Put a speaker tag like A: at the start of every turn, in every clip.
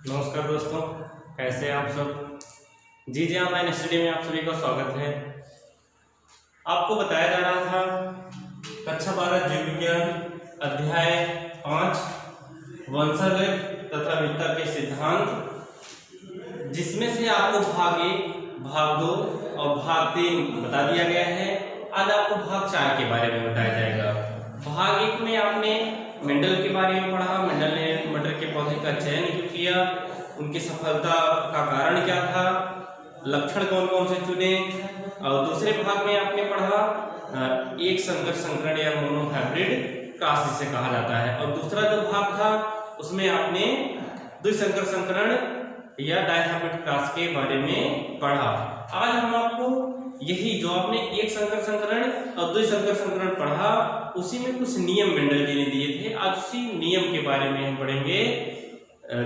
A: नमस्कार दोस्तों, कैसे हैं आप सब। जी ऑनलाइन स्टडी में आप सभी का स्वागत है। आपको बताया जा रहा था कक्षा 12 जीव विज्ञान अध्याय 5 वंशागत तथा विविधता के सिद्धांत, जिसमें से आपको भाग 1, भाग 2 और भाग 3 बता दिया गया है। आज आपको भाग 4 के बारे में बताया जाएगा। भाग 1 में आपने मेंडल के बारे में पढ़ा। मेंडल ने मटर के पौधे का चयन क्यों किया, उनकी सफलता का कारण क्या था, लक्षण कौन कौन से चुने। और दूसरे भाग में आपने पढ़ा एक संकर संकरण या मोनोहाइब्रिड क्रॉस जिसे कहा जाता है। और दूसरा जो भाग था उसमें आपने द्विसंकर संकरण या डायहाइब्रिड क्रॉस के बारे में पढ़ा। आज हम आपको यही जो आपने एक संकर संकरण और द्विसंकर संकरण पढ़ा, उसी में कुछ नियम मेंडल जी ने दिए थे। आज उसी नियम के बारे में हम पढ़ेंगे,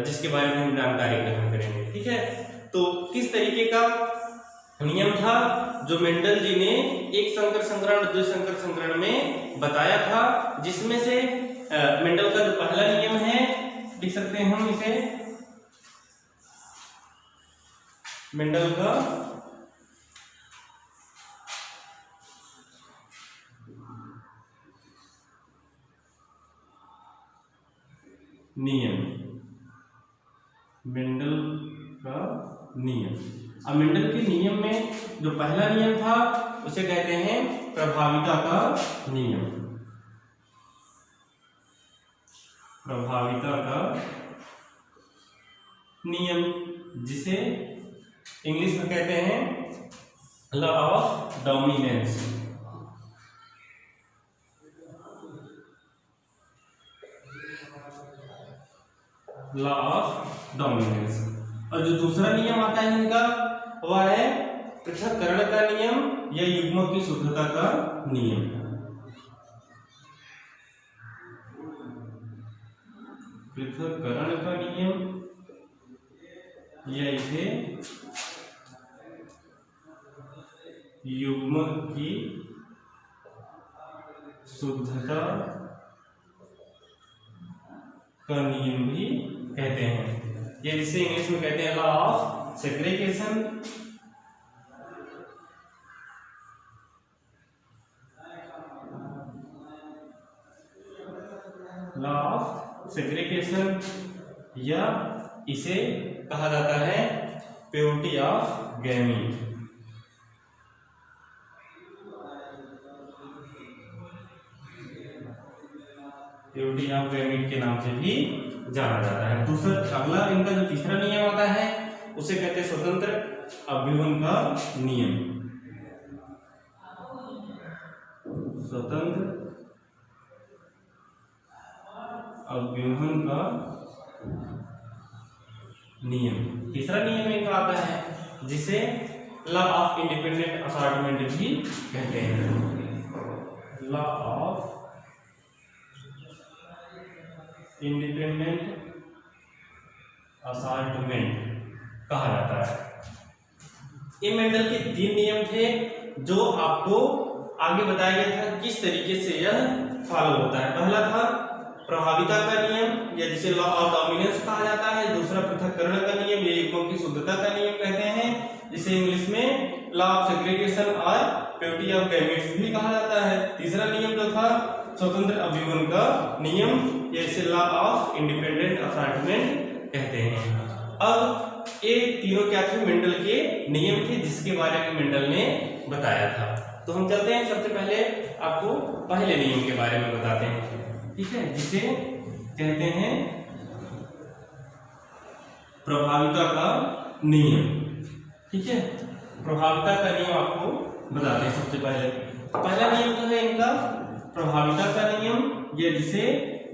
A: जिसके बारे में हम जानकारी ग्रहण करेंगे। ठीक है, तो किस तरीके का नियम था जो मेंडल जी ने एक संकर संकरण और द्विसंकर संकरण में बताया था, जिसमें से मेंडल का जो पहला नियम है, लिख सकते हैं हम इसे, मेंडल का नियम, मेंडल का नियम। अब मेंडल के नियम में जो पहला नियम था उसे कहते हैं प्रभाविता का नियम। प्रभाविता का नियम, जिसे इंग्लिश में कहते हैं law of dominance. Law of dominance. और जो दूसरा नियम आता है इनका, वह है पृथक्करण का नियम या युग्मों की शुद्धता का नियम। पृथक्करण का नियम या इसे युग्म की शुद्धता का नियम भी कहते हैं। ये जिसे इंग्लिश में कहते हैं law of segregation. Law of segregation या इसे कहा जाता है purity of gamete. Purity of gamete के नाम से भी जाना जाता है। दूसरा अगला इनका जो तीसरा नियम आता है उसे कहते हैं स्वतंत्र अभ्यूहन का नियम। स्वतंत्र अभ्यूहन का नियम तीसरा नियम इनका आता है, जिसे लॉ ऑफ इंडिपेंडेंट असॉर्टमेंट भी कहते हैं। लॉ ऑफ इंडिपेंडेंट असॉर्टमेंट कहा जाता है। ये मेंडल के 3 नियम थे जो आपको आगे बताया गया था किस तरीके से यह फॉलो होता है। पहला था प्रभाविता का नियम या जिसे लॉ ऑफ डोमिनेंस कहा जाता है। दूसरा पृथक्करण का नियम या युग्मों की शुद्धता का नियम कहते हैं, जिसे इंग्लिश में लॉ ऑफ सेग्रीगेशन और प्योरिटी ऑफ गैमीट्स भी कहा जाता है। तीसरा नियम जो था स्वतंत्र अभ्यूहन का नियम या इसे लॉ ऑफ इंडिपेंडेंट असॉर्टमेंट कहते हैं। अब ये तीनों क्या थे, मेंडल के नियम थे, जिसके बारे में मेंडल ने बताया था। तो हम चलते हैं, सबसे पहले आपको पहले नियम के बारे में बताते हैं। ठीक है, जिसे कहते हैं प्रभाविता का नियम। ठीक है, प्रभाविता का नियम आपको बताते हैं। सबसे पहला नियम जो है इनका प्रभाविता का नियम, ये जिसे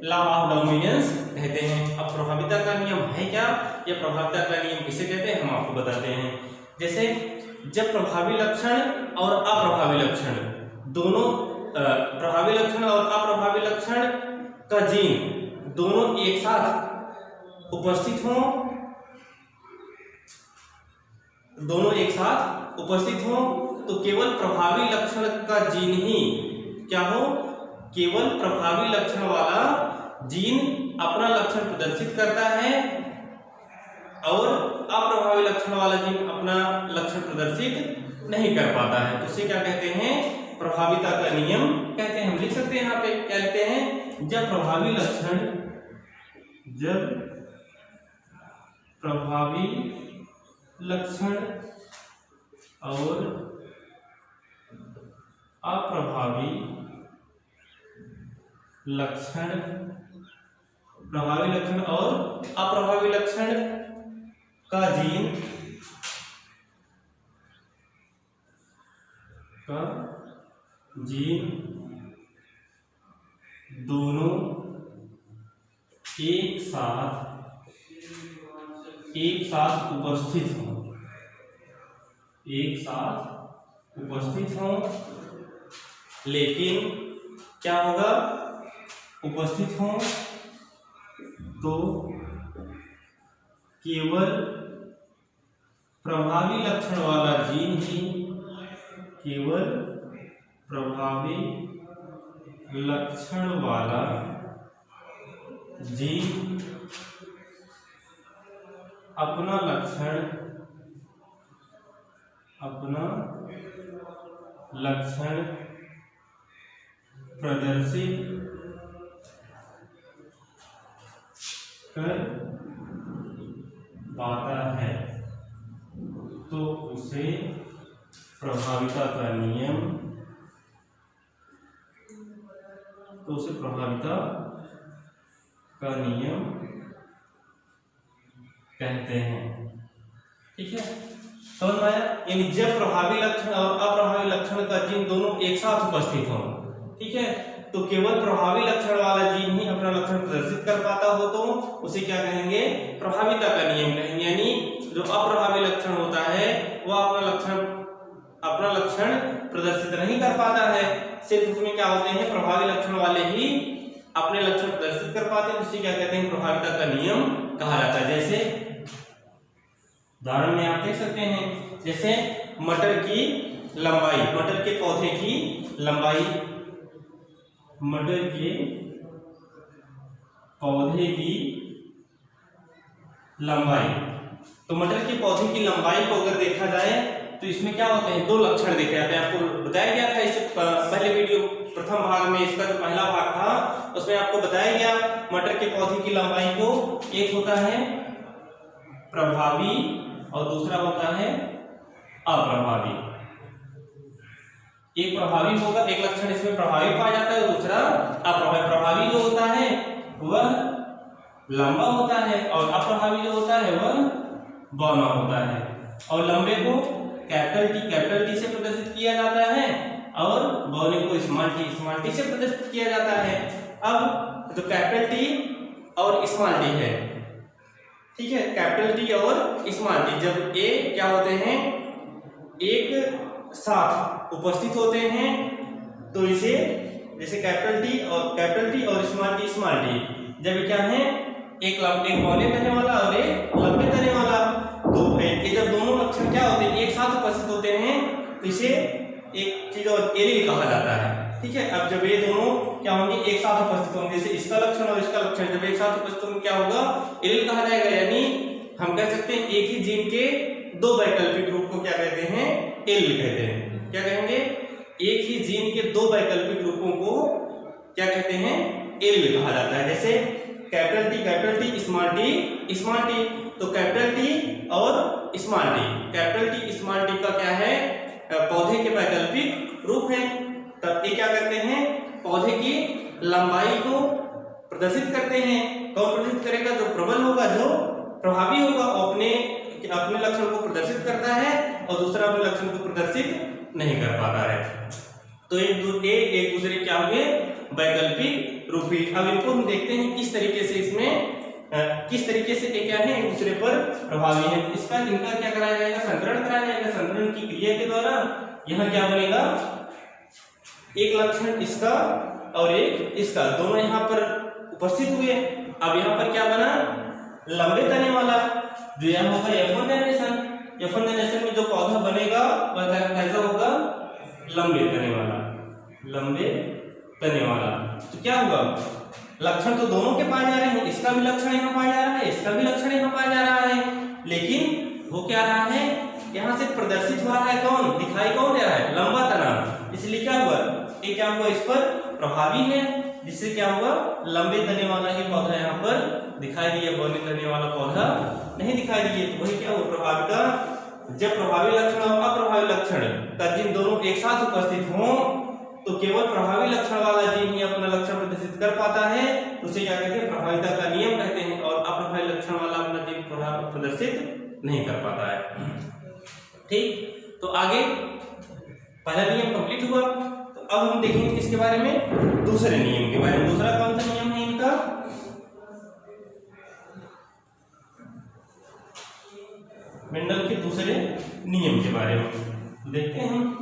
A: लॉ ऑफ डोमिनेंस कहते हैं। अब प्रभाविता का नियम है क्या, या प्रभाविता का नियम किसे कहते हैं, हम आपको बताते हैं। जैसे जब प्रभावी लक्षण और अप्रभावी लक्षण दोनों, प्रभावी लक्षण और अप्रभावी लक्षण का जीन दोनों एक साथ उपस्थित हों, तो केवल प्रभावी लक्षण का जीन ही क्या हो, केवल प्रभावी लक्षण वाला जीन अपना लक्षण प्रदर्शित करता है और अप्रभावी लक्षण वाला जीन अपना लक्षण प्रदर्शित नहीं कर पाता है। तो इसे क्या कहते हैं? प्रभाविता का नियम कहते हैं। हम लिख सकते हैं यहाँ पे, क्या लिखते हैं? जब प्रभावी लक्षण और अप्रभावी लक्षण, प्रभावी लक्षण और अप्रभावी लक्षण का जीन दोनों एक साथ उपस्थित हों, लेकिन क्या होगा? उपस्थित हों तो केवल प्रभावी लक्षण वाला जीन ही, केवल प्रभावी लक्षण वाला जीन अपना लक्षण प्रदर्शित कर पाता है, तो उसे प्रभाविता का नियम कहते हैं। ठीक है, समझ में आया? यानी जब प्रभावी लक्षण और अप्रभावी लक्षण का जीन दोनों एक साथ उपस्थित हो, ठीक है, तो केवल प्रभावी लक्षण वाला जीन ही अपना लक्षण प्रदर्शित कर पाता हो, तो उसे क्या कहेंगे? प्रभाविता का नियम कहेंगे। यानी जो अप्रभावी लक्षण होता है वह अपना लक्षण प्रदर्शित नहीं कर पाता है, सिर्फ उसमें क्या होते हैं? प्रभावी लक्षण वाले ही अपने लक्षण प्रदर्शित कर पाते हैं। उसे क्या कहते हैं? प्रभाविता का नियम कहा जाता है। जैसे उदाहरण में आप देख सकते हैं, जैसे मटर की लंबाई, मटर के पौधे की लंबाई, मटर के पौधे की लंबाई। तो मटर के पौधे की लंबाई को अगर देखा जाए तो इसमें क्या होते हैं? दो लक्षण देखे जाते हैं। आपको बताया गया था इससे पहले वीडियो प्रथम भाग में, इसका जो पहला भाग था उसमें आपको बताया गया मटर के पौधे की लंबाई को, एक होता है प्रभावी और दूसरा होता है अप्रभावी। एक प्रभावी होगा, एक लक्षण इसमें प्रभावी पाया जाता है, दूसरा अप्रभावी। प्रभावी जो होता है वह लंबा होता है और अप्रभावी जो होता है वह बौना होता है। और लंबे को कैपिटल टी से प्रदर्शित किया जाता है और बौने को स्मॉल टी से प्रदर्शित किया जाता है। अब जो कैपिटल टी और स्मॉल टी है, ठीक है, कैपिटल टी और स्मॉल टी जब ए क्या होते हैं? एक साथ उपस्थित होते हैं, तो इसे जैसे कैपिटल टी और स्मॉल टी जब क्या है? एक बौने तने वाला और एक लंबे तने वाला, तो ये जब दोनों लक्षण क्या होते हैं? एक साथ उपस्थित होते हैं, तो इसे एक चीज और एलील कहा जाता है। ठीक है, अब जब ये दोनों क्या होंगे? एक साथ उपस्थित होंगे, जैसे इसका लक्षण और इसका लक्षण जब एक साथ उपस्थित होंगे क्या होगा? एलील कहा जाएगा। यानी हम कह सकते हैं एक ही जीन के दो वैकल्पिक रूप को क्या कहते हैं? एलील कहते हैं। क्या कहेंगे? एक ही जीन के दो वैकल्पिक रूपों को क्या कहते हैं? एलील कहा जाता है। जैसे कैपिटल टी स्मॉल टी, तो कैपिटल टी और स्मॉल टी का क्या है? पौधे के वैकल्पिक रूप है। तब ये क्या करते हैं? पौधे की लंबाई को प्रदर्शित करते हैं। कौन प्रदर्शित करेगा? जो प्रबल होगा, जो प्रभावी होगा, अपने लक्षण को प्रदर्शित करता है और दूसरा अपने लक्षण को प्रदर्शित नहीं कर पाता है। तो एक दूसरे क्या हुए? वैकल्पिक रूपी। अब इनको हम देखते हैं किस तरीके से क्या है? एक दूसरे पर प्रभावी है। इनका क्या कराया जाएगा? संकरण कराया जाएगा। संकरण की क्रिया के द्वारा यहाँ क्या बनेगा? एक लक्षण इसका और एक इसका, दोनों यहाँ पर उपस्थित हुए। अब यहाँ पर क्या बना? लंबे तने वाला, जो यहाँ होगा F1 जनरेशन में जो पौधा बनेगा वह कैसा होगा? लंबे तने वाला। तो क्या होगा? लक्षण तो दोनों के पाए जा रहे हैं, इसका भी लक्षण यहाँ पाया जा रहा है, इसका भी लक्षण यहाँ पाया जा रहा है। लेकिन हो क्या रहा है, यहाँ से प्रदर्शित हो रहा है कौन, दिखाई कौन दे रहा है, लंबा तना। इसलिए क्या हुआ, ये क्या हुआ, इस पर प्रभावी है, जिससे क्या हुआ, लंबे तने वाला ही पौधा यहाँ पर दिखाई दिया, बौने तने वाला पौधा नहीं दिखाई दिए। तो वही क्या हुआ, प्रभावी का जब प्रभावी लक्षण और अप्रभावी लक्षण का जीन दोनों एक साथ उपस्थित हो तो केवल प्रभावी लक्षण वाला जीन ही अपना लक्षण प्रदर्शित कर पाता है, उसे क्या कहते हैं, प्रभाविता का नियम कहते हैं, और अप्रभावी लक्षण वाला अपना जीन प्रभाव प्रदर्शित नहीं कर पाता है। ठीक, तो आगे पहला नियम कंप्लीट हुआ। तो अब हम देखेंगे किसके बारे में, दूसरे नियम के बारे में। दूसरा कौन सा नियम है इनका, मेंडल के दूसरे नियम के बारे में देखते हैं हम।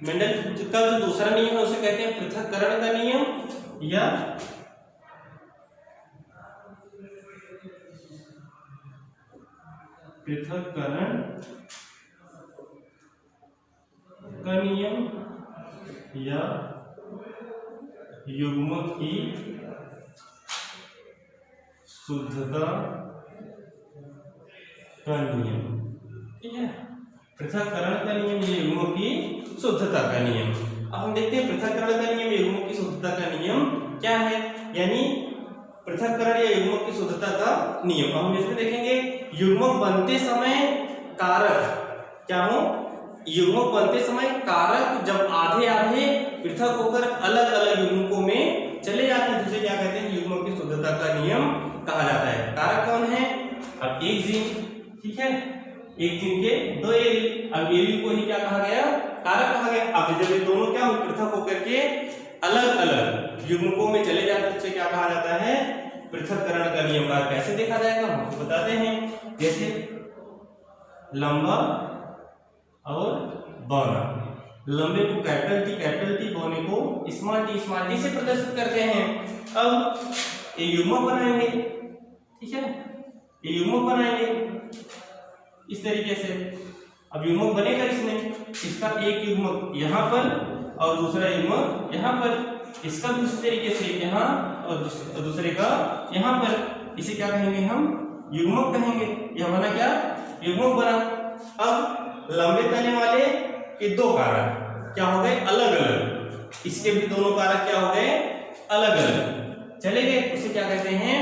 A: मेंडल का जो दूसरा नियम है उसे कहते हैं पृथक्करण का नियम या पृथक्करण का नियम या युग्मक की शुद्धता का नियम। ठीक है, पृथक्करण का नियम या युग्मक की शुद्धता का नियम। अब हम देखते हैं पृथक्करण का नियम या युग्मक की शुद्धता का नियम क्या है, यानी पृथक्करण या युग्मक की शुद्धता का नियम। अब हम इसमें देखेंगे युग्मक बनते समय कारक क्या हो, युग्मक बनते समय कारक जब आधे आधे पृथक होकर अलग अलग युग्मकों में चले जाते हैं, जिसे क्या कहते हैं, युग्मक की शुद्धता का नियम कहा जाता है। कारक कौन है, अब एक जीन, ठीक है, एक जीन के दो एलील, अब एलील को ही क्या कहा गया, कारक कहा गया। अब जब ये दोनों क्या हो, पृथक होकर के अलग अलग युग्मकों में चले जाते हैं, उसे क्या कहा जाता है, पृथक्करण का नियम। कैसे देखा जाएगा हम आपको बताते हैं, जैसे लंबा और बौना, लंबे को कैपिटल टी बौने को स्मॉल टी से प्रदर्शित करते हैं। अब ये युग्मक बनाएंगे, ठीक है, ये युग्मक बनाएंगे इस तरीके से। अब युग्मक बनेगा इसमें, इसका एक युग्मक यहाँ पर और दूसरा युग्मक यहाँ पर, इसका भी उसी तरीके से यहाँ और दूसरे का यहाँ पर, इसे क्या कहेंगे हम, युग्मक कहेंगे। यह बना क्या, युग्मक बना। अब लंबे तने वाले के दो कारक क्या हो गए, अलग अलग, इसके भी दोनों कारक क्या हो गए, अलग अलग चले गए, उसे क्या कहते हैं,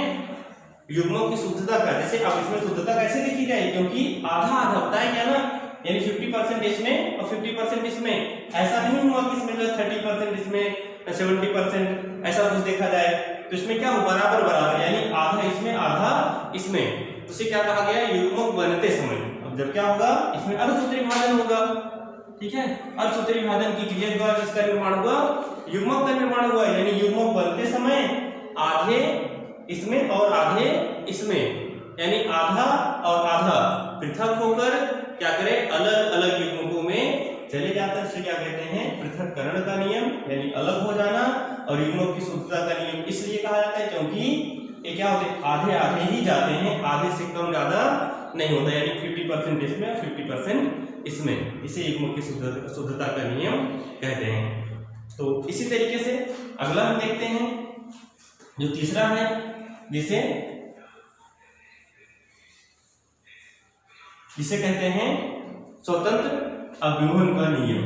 A: युग्मक की शुद्धता का। जैसे अब इसमें शुद्धता कैसे देखी जाए, क्योंकि आधा आधा होता है क्या ना, यानी 50% इसमें और 50% इसमें, ऐसा नहीं हुआ कि इसमें जो 30% इसमें 70% ऐसा कुछ देखा जाए, तो इसमें क्या हो, बराबर बराबर, यानी आधा इसमें आधा इसमें, उसे क्या कहा गया, युग्मक बनते समय। अब जब क्या होगा, इसमें अर्धसूत्री विभाजन होगा, ठीक है, अर्धसूत्री विभाजन की क्रिया द्वारा किसका निर्माण हुआ, युग्मक का निर्माण हुआ, यानी युग्मक बनते समय आधे इसमें और आधे इसमें, यानी आधा और आधा पृथक होकर क्या करें, अलग अलग युग्मकों में चले जाते हैं, इसे क्या कहते हैं, पृथक्करण का नियम, यानी अलग हो जाना। और युग्मक की शुद्धता का नियम इसलिए कहा जाता है क्योंकि ये क्या होते हैं, आधे आधे ही जाते हैं, आधे से कम ज्यादा नहीं होता, यानी 50% इसमें 50% इसमें, इसे युग्मक की शुद्धता का नियम कहते हैं। तो इसी तरीके से अगला हम देखते हैं जो तीसरा है, जिसे कहते हैं स्वतंत्र अव्यूहन का नियम।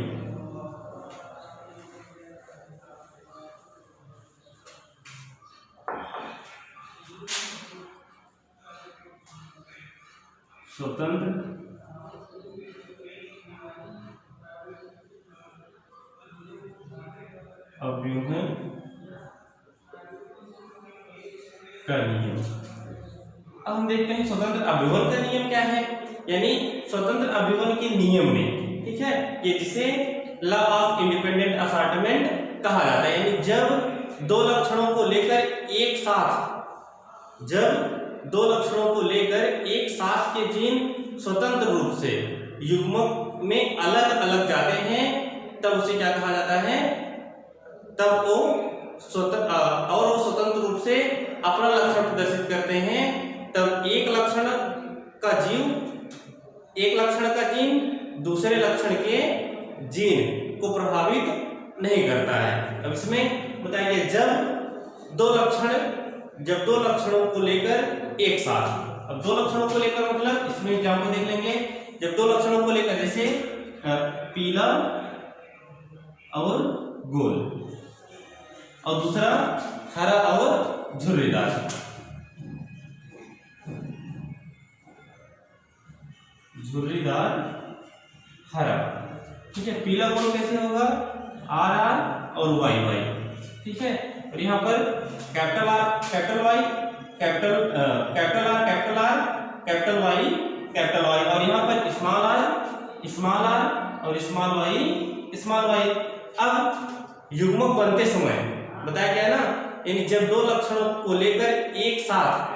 A: स्वतंत्र अव्यूहन का नियम। अब हम देखते हैं स्वतंत्र अव्यूहन का नियम क्या है, यानी स्वतंत्र अव्यूहन के नियम में, ठीक है, ये जिसे लॉ ऑफ इंडिपेंडेंट असॉर्टमेंट कहा जाता है, यानी जब दो लक्षणों को लेकर एक साथ, जब दो लक्षणों को लेकर एक साथ के जीन स्वतंत्र रूप से युग्मक में अलग अलग जाते हैं, तब उसे क्या कहा जाता है, तब वो स्वतंत्र रूप से अपना लक्षण प्रदर्शित करते हैं, तब एक लक्षण का जीन दूसरे लक्षण के जीन को प्रभावित नहीं करता है। अब इसमें बताया गया जब दो लक्षणों को लेकर एक साथ, अब दो लक्षणों को लेकर मतलब इसमें एग्जाम्पल देख लेंगे। जब दो लक्षणों को लेकर जैसे पीला और गोल, और दूसरा हरा और झुर्रीदार, झुर्रीदार हरा, ठीक है। पीला गोल कैसे होगा, आर आर और वाई वाई, ठीक है। और यहाँ पर capital R capital Y, capital R capital Y capital Y, और यहाँ पर स्मॉल आर और स्मॉल वाई। अब युग्मक बनते समय बताया गया ना, यानी जब दो लक्षणों को लेकर एक साथ,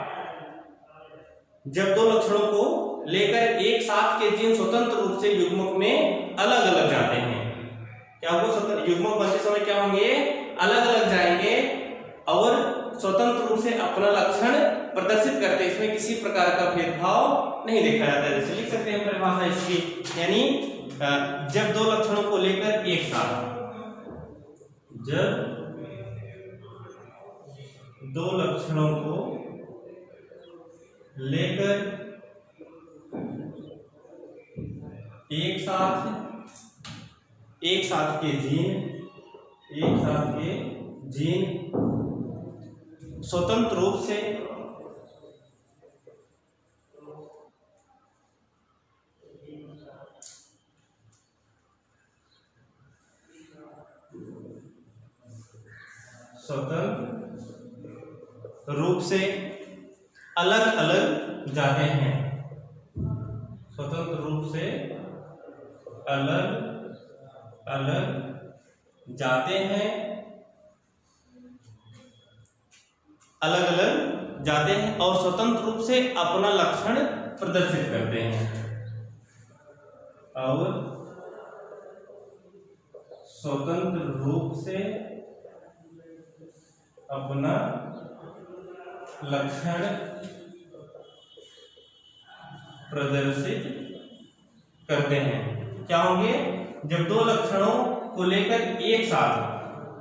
A: जब दो लक्षणों को लेकर एक साथ के जीन स्वतंत्र रूप से युग्मक में अलग अलग जाते हैं, क्या होगा, युग्मक बनते समय क्या होंगे, अलग अलग जाएंगे और स्वतंत्र रूप से अपना लक्षण प्रदर्शित करते हैं। इसमें किसी प्रकार का भेदभाव नहीं देखा जाता है। जैसे लिख सकते हैं परिभाषा इसकी, यानी जब दो लक्षणों को लेकर एक साथ, जब दो लक्षणों को लेकर एक साथ के जीन स्वतंत्र रूप से अलग अलग जाते हैं, स्वतंत्र रूप से अलग अलग जाते हैं, और स्वतंत्र रूप से अपना लक्षण प्रदर्शित करते हैं, और स्वतंत्र रूप से अपना लक्षण प्रदर्शित करते हैं। क्या होंगे, जब दो लक्षणों को लेकर एक साथ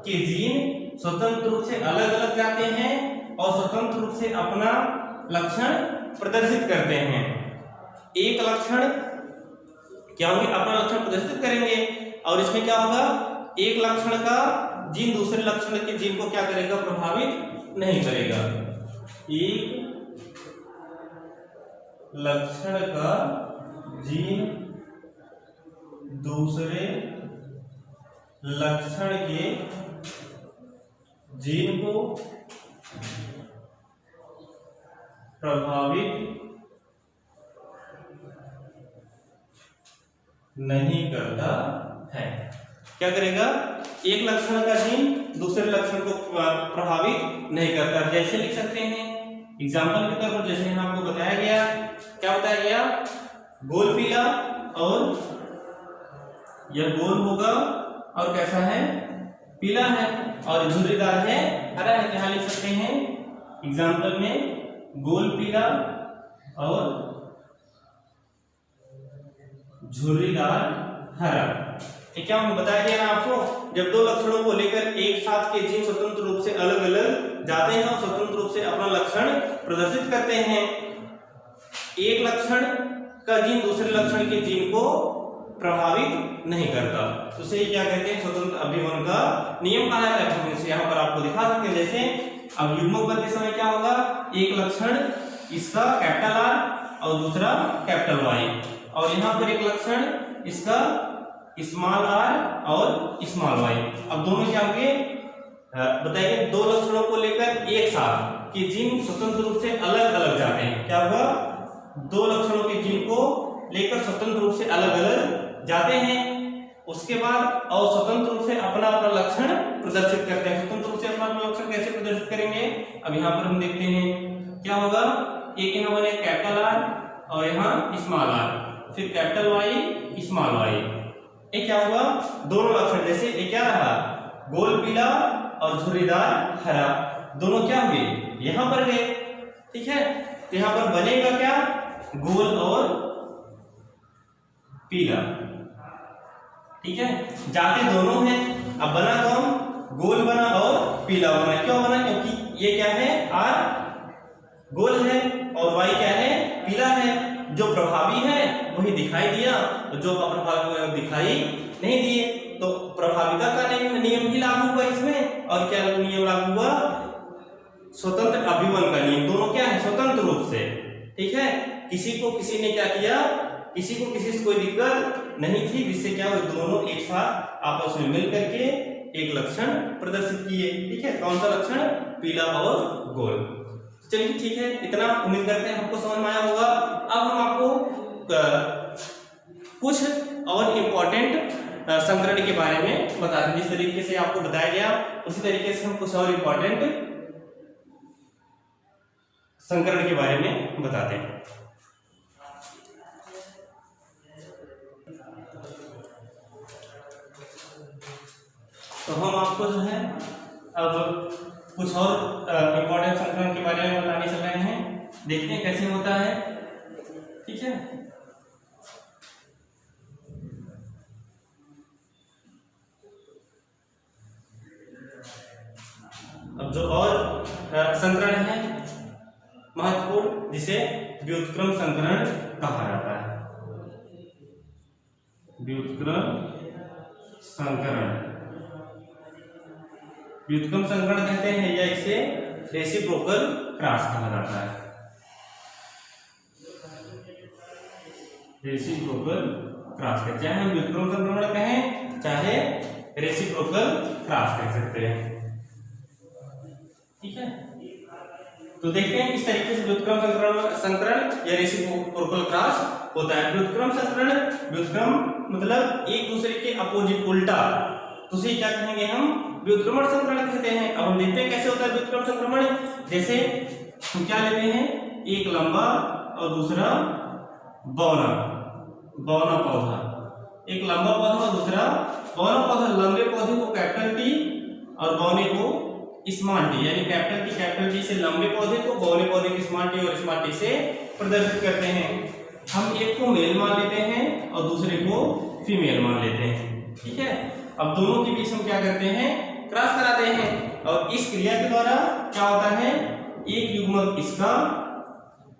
A: के जीन स्वतंत्र रूप से अलग अलग जाते हैं और स्वतंत्र रूप से अपना लक्षण प्रदर्शित करते हैं। एक लक्षण क्या होंगे, अपना लक्षण प्रदर्शित करेंगे, और इसमें क्या होगा, एक लक्षण का जीन दूसरे लक्षण के जीन को क्या करेगा, प्रभावित नहीं करेगा। एक लक्षण का जीन दूसरे लक्षण के जीन को प्रभावित नहीं करता है। क्या करेगा, एक लक्षण का जीन दूसरे लक्षण को प्रभावित नहीं करता। जैसे लिख सकते हैं एग्जाम्पल के तौर पर, जैसे यहाँ आपको बताया गया, क्या बताया गया, गोल पीला, और यह गोल होगा और कैसा है, पीला है, और झुर्रीदार है, हरा है। यहाँ लिख सकते हैं एग्जाम्पल में गोल पीला और झुर्रीदार हरा। क्या बताया गया ना आपको, जब दो लक्षणों को लेकर एक साथ के जीन स्वतंत्र रूप से अलग अलग जाते हैं और स्वतंत्र रूप से अपना लक्षण प्रदर्शित करते हैं। एक लक्षण का जीन दूसरे लक्षण के जीन को प्रभावित नहीं करता, तो उसे क्या कहते हैं, स्वतंत्र अभिवन का नियम कहा जाता है। हम यहाँ पर आपको दिखा सकते हैं। जैसे अब युग्मक बनते समय क्या होगा, एक लक्षण इसका कैपिटल आर और दूसरा कैपिटल वाई, और यहाँ पर एक लक्षण इसका स्मॉल आर और स्मॉल वाई। अब दोनों क्या होंगे, बताइए, दो लक्षणों को लेकर एक साथ के जीन स्वतंत्र रूप से अलग अलग जाते हैं। क्या होगा, दो लक्षणों के जीन को लेकर स्वतंत्र रूप से अलग अलग जाते हैं, उसके बाद और स्वतंत्र रूप से अपना अपना लक्षण प्रदर्शित करते हैं। स्वतंत्र रूप से अपना अपना लक्षण कैसे प्रदर्शित करेंगे, अब यहाँ पर हम देखते हैं क्या होगा, एक यहाँ बने कैपिटल आर और यहाँ स्मॉल आर, फिर कैपिटल वाई स्मॉल वाई। ये क्या होगा, दोनों लक्षण, जैसे ये क्या रहा, गोल पीला और झुर्रीदार हरा, दोनों क्या हुए, यहां पर गए, ठीक है। तो यहां पर बनेगा क्या, गोल और पीला, ठीक है। जाते दोनों हैं, अब बना कौन, गोल बना और पीला बना। क्यों बना, क्योंकि ये क्या है, R गोल है और Y क्या है, पीला है। जो प्रभावी है वही दिखाई दिया, जो अप्रभावी दिखाई नहीं दिए। तो प्रभाविता का नियम ही लागू हुआ इसमें, और क्या नियम लागू हुआ, स्वतंत्र अभिवन का नियम। दोनों क्या है, स्वतंत्र रूप से, ठीक है। किसी को किसी ने क्या किया, किसी को किसी से कोई दिक्कत नहीं थी, जिससे क्या हुआ, दोनों एक साथ आपस में मिल करके एक लक्षण प्रदर्शित किए, ठीक है। कौन सा लक्षण, पीला और गोल। चलिए ठीक है, इतना उम्मीद करते हैं हमको समझ में आया होगा। अब हम आपको कुछ और इम्पोर्टेंट संकरण के बारे में बताते हैं। जिस तरीके से आपको बताया गया उसी तरीके से हम कुछ और इम्पोर्टेंट संकरण के बारे में बताते हैं। तो हम आपको जो है अब कुछ और इम्पोर्टेंट संकरण के बारे में बताने चल रहे हैं। देखते हैं कैसे होता है, ठीक है। अब जो और संकरण है महत्वपूर्ण, जिसे व्युत्क्रम संकरण कहा जाता है। व्युत्क्रम संकरण, व्युत्क्रम संकरण कहते हैं या इसे रेसिप्रोकल क्रॉस कहा जाता है। रेसिप्रोकल क्रॉस कहते हैं, हम व्युत्क्रम संक्रमण कहें चाहे रेसिप्रोकल क्रॉस कह सकते हैं, ठीक है। तो देखते हैं किस तरीके से व्युत्क्रम संकरण या रेसिप्रोकल क्रॉस होता है। व्युत्क्रम संकरण, व्युत्क्रम मतलब एक दूसरे के अपोजिट, उल्टा, तो उसे क्या कहेंगे हम, व्युत्क्रमण संकरण कहते हैं। अब हम देखते हैं कैसे होता है व्युत्क्रम संक्रमण। जैसे हम क्या लेते हैं, एक लंबा और दूसरा बौना, बौना पौधा, एक लंबा पौधा और दूसरा बौना पौधा। लंबे पौधे को कैपिटल टी और बौने को स्मॉल टी, यानी कैपिटल टी से लंबे पौधे को, बौने पौधे को स्मॉल टी और स्मॉल टी से प्रदर्शित करते हैं। हम एक को मेल मान लेते हैं और दूसरे को फीमेल मान लेते हैं, ठीक है। अब दोनों के बीच हम क्या करते हैं, क्रॉस कराते हैं, और इस क्रिया के द्वारा क्या होता है, एक युग्मक इसका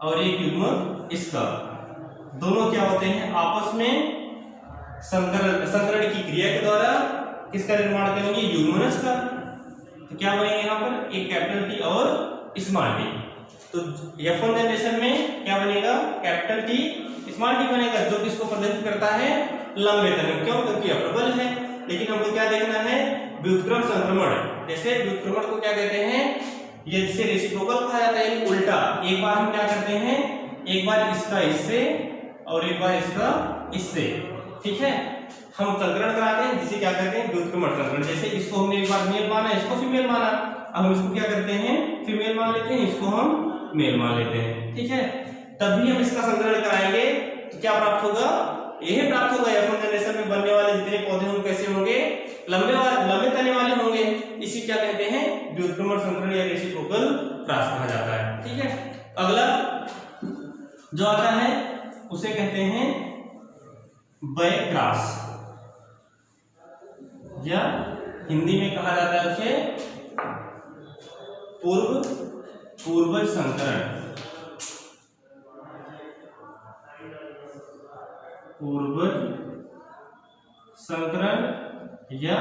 A: और एक युग्मक इसका, दोनों क्या होते हैं, आपस में संकरण की क्रिया के द्वारा किसका निर्माण करेंगे, युग्मनज का। तो क्या बनेंगे यहाँ पर, एक कैपिटल टी और स्मॉल टी। तो F1 जनरेशन में क्या बनेगा, कैपिटल टी स्मॉल टी बनेगा, जो किसको प्रदर्शित करता है, लंबे तन। क्यों, क्योंकि प्रबल है। लेकिन हमको क्या देखना है, व्युत्क्रम संक्रमण। जैसे व्युत्क्रमण को क्या कहते हैं, ये जिसे रेसिप्रोकल कहा जाता है, उल्टा। एक बार हम क्या करते हैं, एक बार इसका इससे और एक बार इसका इससे, ठीक है। हम संकरण कराते हैं जिसे क्या कहते हैं, व्युत्क्रमण संकरण। जैसे इसको हमने एक बार मेल माना, इसको फीमेल माना, अब हम इसको क्या करते हैं, फीमेल मान लेते हैं, इसको हम मेल मान लेते हैं, ठीक है। तब भी हम इसका संकरण कराएंगे तो क्या प्राप्त होगा, यही प्राप्त होगा। F1 जनरेशन में बनने वाले जितने पौधे होंगे कैसे होंगे, लंबे तने वाले होंगे। इसी क्या कहते हैं, व्युत्क्रमण संकरण या रेसिप्रोकल क्रॉस कहा जाता है, ठीक है। अगला जो आता है उसे कहते हैं बैक क्रॉस, या हिंदी में कहा जाता है उसे पूर्वज संकरण, पूर्वज संकरण या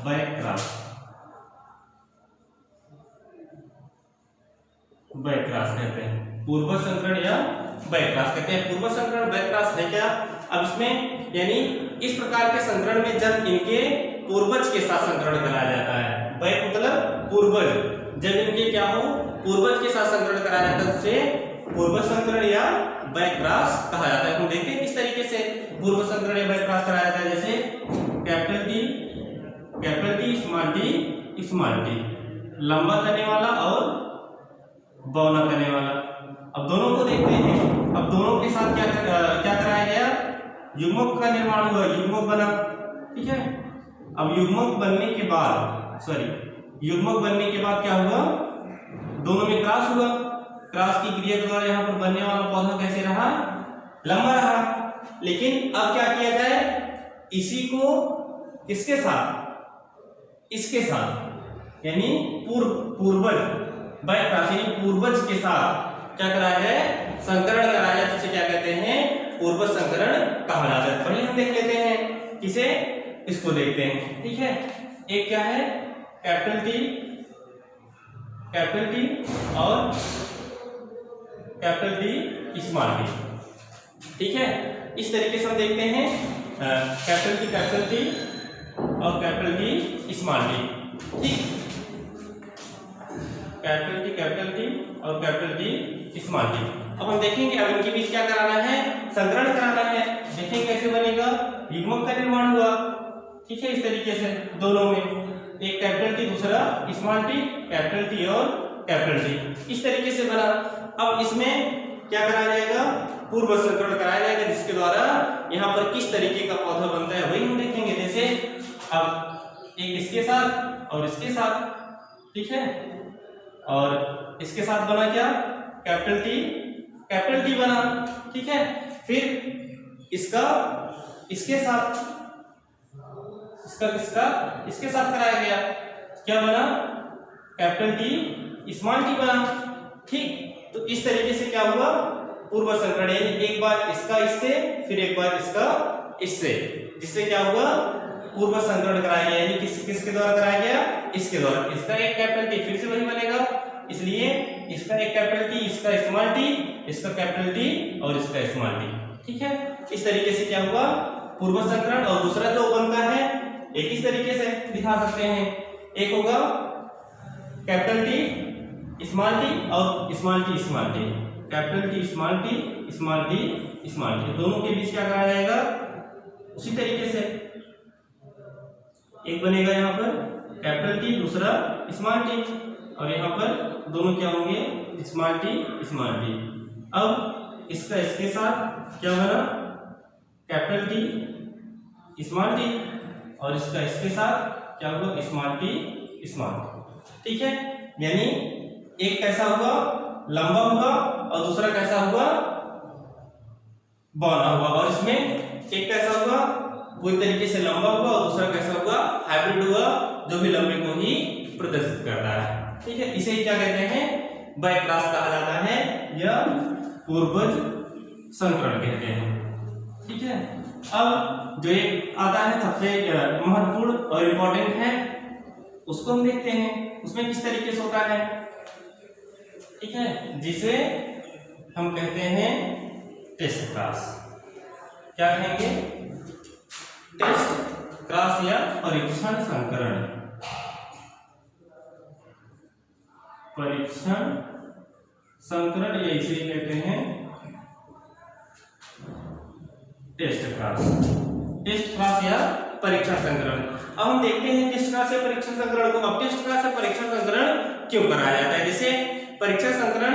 A: बैक क्रॉस, बैक क्रॉस कहते हैं। पूर्वज संकरण या बैक क्रॉस कहते हैं। पूर्वज संकरण बैक क्रॉस है क्या, अब इसमें यानी इस प्रकार के संकरण में जब इनके पूर्वज के साथ संकरण कराया जाता है, बैक मतलब पूर्वज, जब इनके क्या हो, पूर्वज के साथ संकरण कराया जाता है उसे पूर्वज संकरण या बैक क्रॉस कहा जाता है। हम देखते हैं किस तरीके से पूर्व संकरण या बैक क्रॉस कराया जाता है। जैसे कैपिटल टी स्मॉल टी, लंबा तने वाला और बौना तने वाला। अब दोनों को देखते हैं, अब दोनों के साथ क्या कराया गया, युग्मक का निर्माण हुआ, युग्मक बना, ठीक है। अब युग्मक बनने के बाद क्या हुआ, दोनों में क्रॉस हुआ। क्रॉस की क्रिया के द्वारा यहाँ पर बनने वाला पौधा कैसे रहा, लंबा रहा। लेकिन अब क्या किया जाए, इसी को किसके साथ, इसके साथ यानी पूर्वज बाय प्राचीन पूर्वज के साथ क्या कराया जाए, संकरण कराया जाए, तो इसे क्या कहते हैं, पूर्वज संकरण कहा जाता है। पहले हम देख लेते हैं किसे, इसको देखते हैं, ठीक है। एक क्या है, कैपिटल टी और कैपिटल टी स्मॉल टी, ठीक है। इस तरीके से हम देखते हैं कैपिटल टी और कैपिटल टी स्मॉल टी, ठीक। कैपिटल टी और कैपिटल टी स्मॉल टी। अब हम देखेंगे अब इनके बीच क्या कराना है, संकरण कराना है। देखेंगे कैसे बनेगा, युग्मक का निर्माण हुआ, ठीक है। इस तरीके से दोनों में एक कैपिटल टी दूसरा स्मॉल टी, कैपिटल टी और कैपिटल टी, इस तरीके से बना। अब इसमें क्या कराया जाएगा, पूर्व संकरण कराया जाएगा, जिसके द्वारा यहाँ पर किस तरीके का पौधा बनता है वही हम देखेंगे। जैसे अब एक इसके साथ और इसके साथ, ठीक है, और इसके साथ बना क्या, कैपिटल टी बना, ठीक है। फिर इसका इसके साथ इसके साथ कराया गया, क्या बना, कैपिटल टी स्मॉल टी बना, ठीक। तो इस तरीके से क्या हुआ, पूर्व संकरण, यानी एक बार इसका इससे फिर एक बार इसका इससे, जिससे क्या हुआ, पूर्व संकरण कराया गया। यानी किसके द्वारा कराया गया, इसके द्वारा। इसका एक कैपिटल टी फिर से वही बनेगा, इसलिए इसका एक कैपिटल टी, इसका स्मॉल टी, इसका कैपिटल टी और इसका स्मॉल टी, ठीक है। इस तरीके से क्या हुआ, पूर्व संकरण। और दूसरा जो बनता है एक इस तरीके से दिखा सकते हैं, एक होगा कैपिटल टी स्मॉल टी और small T, capital T small T, दोनों के बीच क्या कराया जाएगा, उसी तरीके से एक बनेगा यहाँ पर कैपिटल टी दूसरा स्मॉल टी, और यहाँ पर दोनों क्या होंगे, स्मॉल टी। अब इसका इसके साथ क्या बना, कैपिटल टी स्मॉल टी, और इसका इसके साथ क्या होगा, स्मॉल टी, ठीक है। यानी एक कैसा हुआ, लंबा हुआ, और दूसरा कैसा हुआ, बौना हुआ। और इसमें एक कैसा हुआ, पूरी तरीके से लंबा हुआ, और दूसरा कैसा हुआ, हाइब्रिड हुआ, जो भी लंबे को ही प्रदर्शित करता है, ठीक है। इसे क्या कहते हैं, बाय क्रॉस कहा जाता है या पूर्वज संकरण कहते हैं, ठीक है। अब जो एक आता है सबसे महत्वपूर्ण और इम्पोर्टेंट है, उसको हम देखते हैं, उसमें किस तरीके से होता है, ठीक है, जिसे हम कहते हैं टेस्ट क्रॉस। क्या कहेंगे, टेस्ट क्रॉस या परीक्षण संकरण, या इसे कहते हैं टेस्ट क्रॉस या परीक्षण संकरण। अब हम देखते हैं टेस्ट क्रॉस या परीक्षण संकरण को। अब टेस्ट क्रॉस या परीक्षण संकरण क्यों कराया जाता है, जैसे परीक्षण संकरण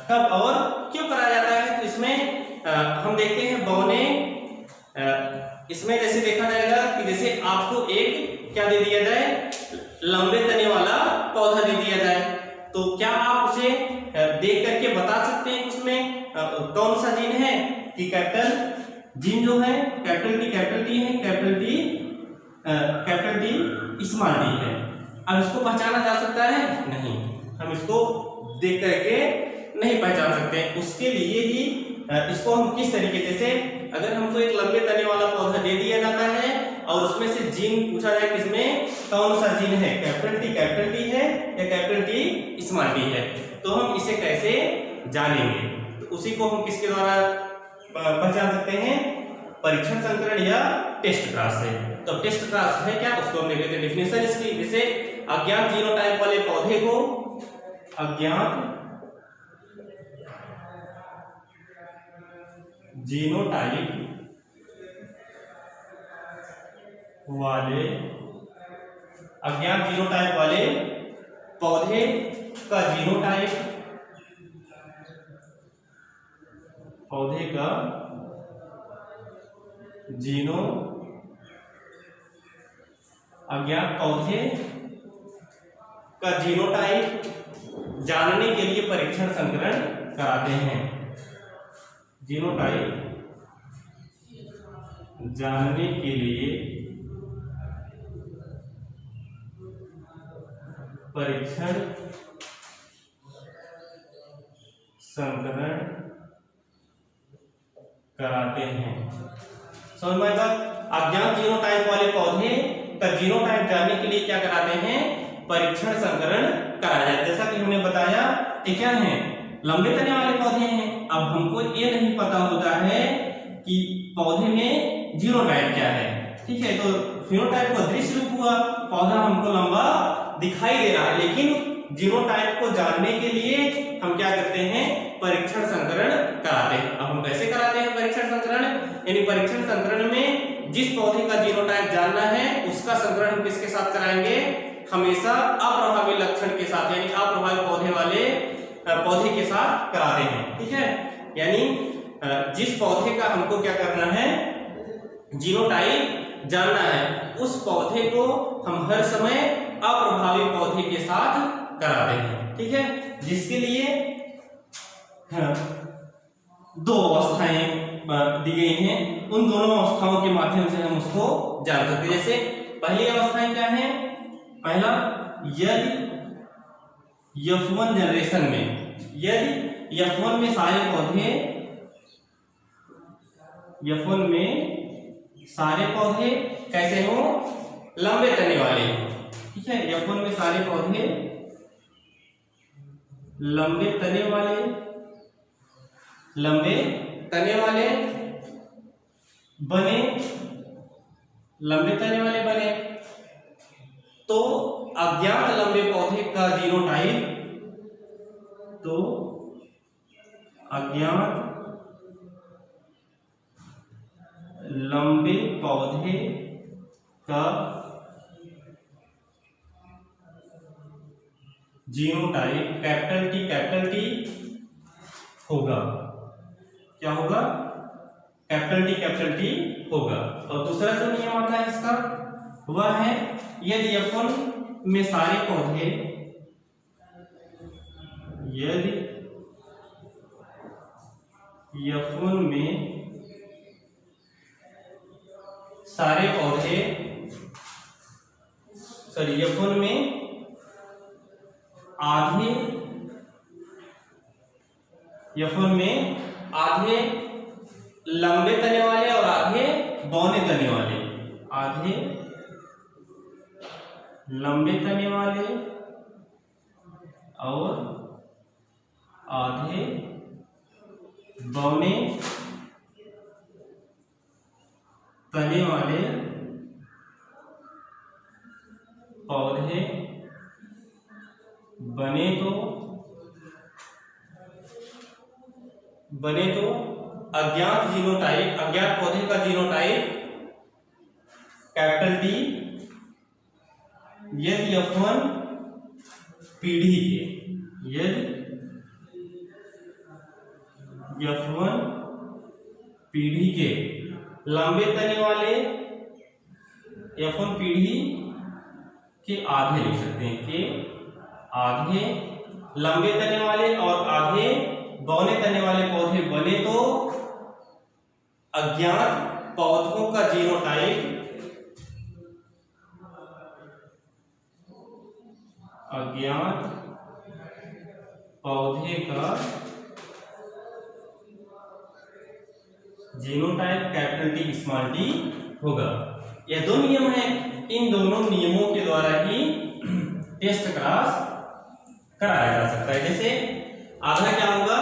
A: कब और क्यों कराया जाता है, तो इसमें हम देखते हैं बौने, इसमें जैसे देखा जाएगा कि जैसे आपको एक क्या दे दिया जाए, लंबे तने वाला पौधा दे दिया जाए, तो क्या आप उसे देख करके बता सकते हैं उसमें कौन सा जीन है, कि कैपिटल जीन जो है कैपिटल टी है, कैपिटल टी स्मॉल टी है। अब इसको पहचाना जा सकता है, नहीं, हम इसको देख करके नहीं पहचान सकते। उसके लिए ही इसको हम किस तरीके, जैसे अगर हमको एक लंबे तने वाला पौधा दे दिया जाता है और उसमें से जीन पूछा जाए किसमें कौन सा जीन है, कैपिटल टी है या कैपिटल टी स्मॉल टी है, तो हम इसे कैसे जानेंगे, तो उसी को हम किसके द्वारा पहचान सकते हैं, परीक्षण संकरण या टेस्ट क्रॉस से। तो टेस्ट क्रॉस है क्या, उसको हम देख लेते हैं डेफिनेशन इसकी। जैसे अज्ञात जीनोटाइप वाले पौधे को, अज्ञात जीनोटाइप वाले पौधे का जीनोटाइप, पौधे का जीनो, अज्ञात पौधे का जीनोटाइप जानने के लिए परीक्षण संकरण कराते हैं। जीनोटाइप जानने के लिए परीक्षण संकरण कराते हैं। समझ में आएगा? अज्ञात जीनोटाइप वाले पौधे का जीनोटाइप जानने के लिए क्या कराते हैं? परीक्षण संकरण कराया जाता है। जैसा कि हमने बताया ये क्या है? लंबे तने वाले पौधे हैं। अब हमको ये नहीं पता होता है कि पौधे में जीनोटाइप क्या है, ठीक है? तो फिनोटाइप का दृश्य रूप हुआ, पौधा हमको लंबा दिखाई दे रहा है, लेकिन जीनोटाइप को जानने के लिए हम क्या करते हैं? परीक्षण संकरण कराते हैं। अब हम कैसे कराते हैं परीक्षण संकरण? यानी परीक्षण संकरण में जिस पौधे का जीनोटाइप जानना है उसका संकरण हम किसके साथ कराएंगे? हमेशा अप्रभावी लक्षण के साथ, यानी अप्रभावी पौधे के साथ कराते हैं, ठीक है? यानी जिस पौधे का हमको क्या करना है? जीनोटाइप जानना है, उस पौधे को हम हर समय अप्रभावी पौधे के साथ कराते हैं, ठीक है? जिसके लिए दो अवस्थाएं दी गई हैं, उन दोनों अवस्थाओं के माध्यम से हम उसको जान सकते हैं। जैसे पहली अवस्थाएं क्या है? पहला, यदि F1 जनरेशन में, यदि F1 में सारे पौधे, F1 में सारे पौधे कैसे हो? लंबे तने वाले, ठीक है? F1 में सारे पौधे लंबे तने वाले बने, लंबे तने वाले बने, तो अज्ञात लंबे पौधे का जीनोटाइप, तो अज्ञात लंबे पौधे का जीनोटाइप कैपिटल टी होगा। क्या होगा? कैपिटल टी होगा। और दूसरा जो नियम आता है इसका वह है, यदि F1 में सारे पौधे, यदि F1 में सारे पौधे, F1 में आधे लंबे तने वाले और आधे बौने तने वाले, आधे लंबे तने वाले और आधे बौने तने वाले पौधे बने तो अज्ञात पौधे का जीनोटाइप कैपिटल टी, यदि F1 पीढ़ी के, यदि F1 पीढ़ी के लंबे तने वाले, F1 पीढ़ी के आधे लिख सकते हैं, के आधे लंबे तने वाले और आधे बौने तने वाले पौधे बने तो अज्ञात पौधों का जीनोटाइप, अज्ञात पौधे का genotype capital T small T होगा। यह दो नियम हैं, इन दोनों नियमों के द्वारा ही टेस्ट क्लास कराया जा सकता है। जैसे आधा क्या होगा?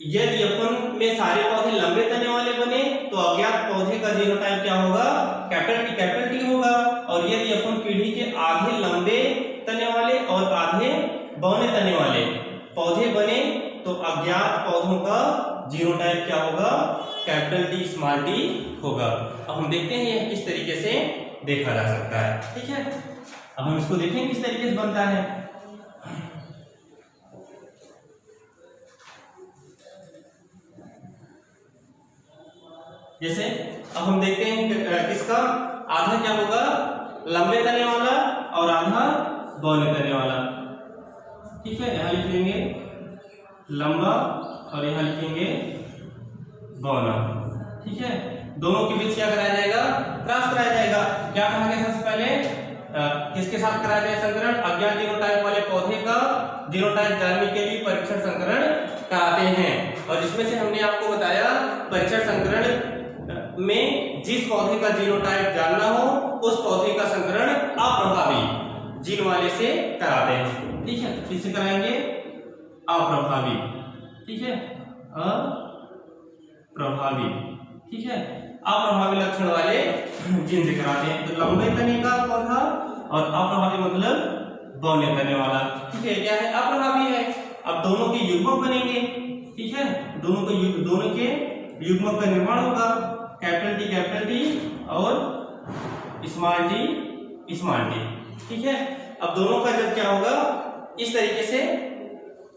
A: यदि F1 में सारे पौधे लंबे तने वाले बने तो अज्ञात पौधे का जीनोटाइप क्या होगा? कैपिटल टी होगा। और यदि F1 पीढ़ी के आधे लंबे तने वाले और आधे बौने तने वाले पौधे बने तो अज्ञात पौधों का जीनोटाइप क्या होगा? कैपिटल टी स्मॉल टी होगा। अब हम देखते हैं यह किस तरीके से देखा जा सकता है, ठीक है? अब हम इसको देखें किस तरीके से बनता है। जैसे अब हम देखते हैं किसका आधा क्या होगा? लंबे तने वाला और आधा बौने तने वाला, ठीक है? यहां लिख लेंगे लंबा और यहां लिखेंगे बौना, ठीक है? दोनों के बीच क्या कराया जाएगा? क्रॉस कराया जाएगा। क्या कहा गया सबसे पहले? किसके साथ कराया जाए संकरण? अज्ञात जीनोटाइप वाले पौधे का जीनोटाइप जानने के लिए परीक्षण संकरण कराते हैं। और जिसमें से हमने आपको बताया परीक्षण संकरण में जिस पौधे का जीनोटाइप जानना हो उस पौधे का संकरण अप्रभावी जीन वाले से कराते हैं। ठीक है, किससे कराएंगे? अप्रभावी। ठीक है, अप्रभावी। ठीक है, अप्रभावी लक्षण वाले जीन से कराते हैं। तो लंबे तने का पौधा और अप्रभावी मतलब बौने तने वाला। ठीक है, क्या है? अप्रभावी है। अब दोनों के युग्मक बनेंगे। ठीक है, दोनों के युग्मक का निर्माण होगा, कैपिटल टी और स्मॉल टी। ठीक है, अब दोनों का जब क्या होगा, इस तरीके से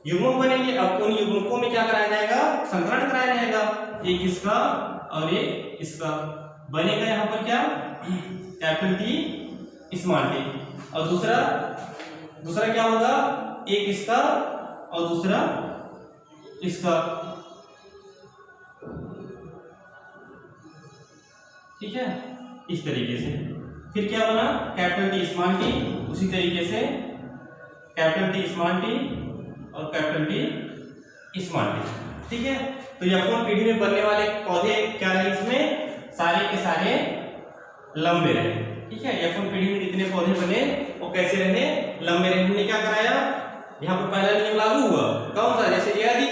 A: युग्मक बनेंगे। अब उन युग्मकों में क्या कराया जाएगा? संकरण कराया जाएगा। एक इसका और एक इसका बनेगा। यहाँ पर क्या? Capital T small T. और दूसरा क्या होगा? एक इसका और दूसरा इसका। ठीक है, इस तरीके से। फिर क्या बना? Capital T small T. उसी तरीके से कैपिटल टी स्मॉल टी और कैपिटल टी स्मॉल टी। ठीक है, तो F1 पीढ़ी में बनने वाले पौधे क्या रहे? इसमें सारे के सारे लंबे रहे। ठीक है, F1 पीढ़ी में जितने पौधे बने वो कैसे रहे? लंबे रहे। हमने क्या कराया? यहाँ पर पहला नियम लागू हुआ। कौन सा? जैसे यदि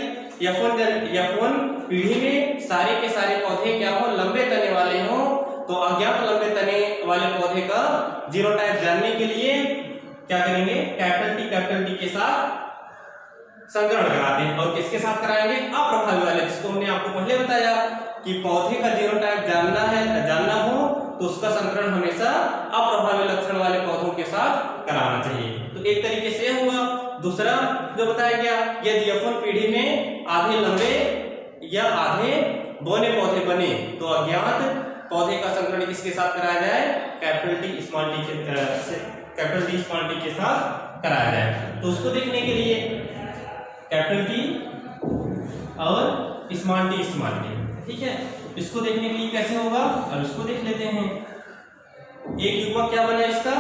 A: F1 पीढ़ी में सारे के सारे पौधे क्या हो? लंबे तने वाले हो, तो अज्ञात लंबे तने वाले पौधे का जीनोटाइप जानने के लिए क्या करेंगे? कैपिटल टी के साथ संकरण कराते हैं। और किसके साथ कराएंगे? अप्रभावी वाले, जिसको हमने आपको पहले बताया कि पौधे का जीनोटाइप जानना हो तो उसका संकरण हमेशा अप्रभावी लक्षण वाले पौधों के साथ कराना चाहिए। तो एक तरीके से हुआ। दूसरा जो बताया गया, यदि F1 पीढ़ी में आधे लंबे या आधे बौने पौधे बने तो अज्ञात पौधे का संकरण किसके साथ कराया जाए? कैपिटल टी स्मॉल टी के साथ कराया जाए। तो उसको देखने के लिए कैपिटल टी और स्मॉल टी। ठीक है, इसको देखने के लिए कैसे होगा? और इसको देख लेते हैं। एक युग्मक क्या बना इसका?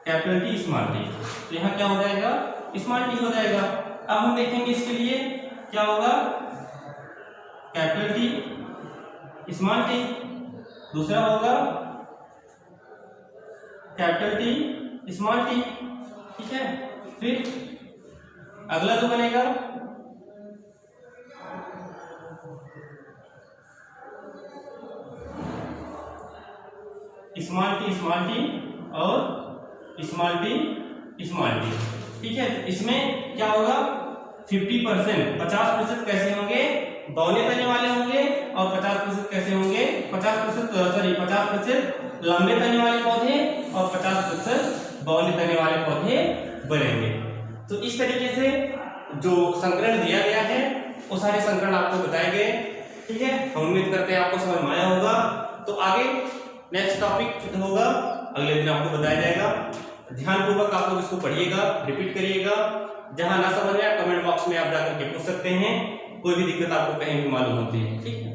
A: Capital T small T. तो यहाँ क्या हो जाएगा? स्मॉल टी हो जाएगा। अब हम देखेंगे इसके लिए क्या होगा? Capital T small T. दूसरा होगा कैपिटल टी स्मॉल टी। ठीक है, फिर अगला जो बनेगा स्मॉल टी और स्मॉल टी। ठीक है, इसमें क्या होगा? 50% कैसे होंगे? बौने तने वाले होंगे। और 50% कैसे होंगे? 50% लंबे तने वाले पौधे और 50% बौने तने वाले पौधे बनेंगे। तो इस तरीके से जो संकरण दिया गया है वो सारे संकरण आपको बताए गए। ठीक है, हम उम्मीद करते हैं आपको समझ में आया होगा। तो आगे नेक्स्ट टॉपिक होगा, अगले दिन आपको बताया जाएगा। ध्यानपूर्वक आप लोग इसको पढ़िएगा, रिपीट करिएगा। जहां ना समझ में आए कमेंट बॉक्स में आप जाकर के पूछ सकते हैं। कोई भी दिक्कत आपको कहीं भी मालूम होती है। ठीक है।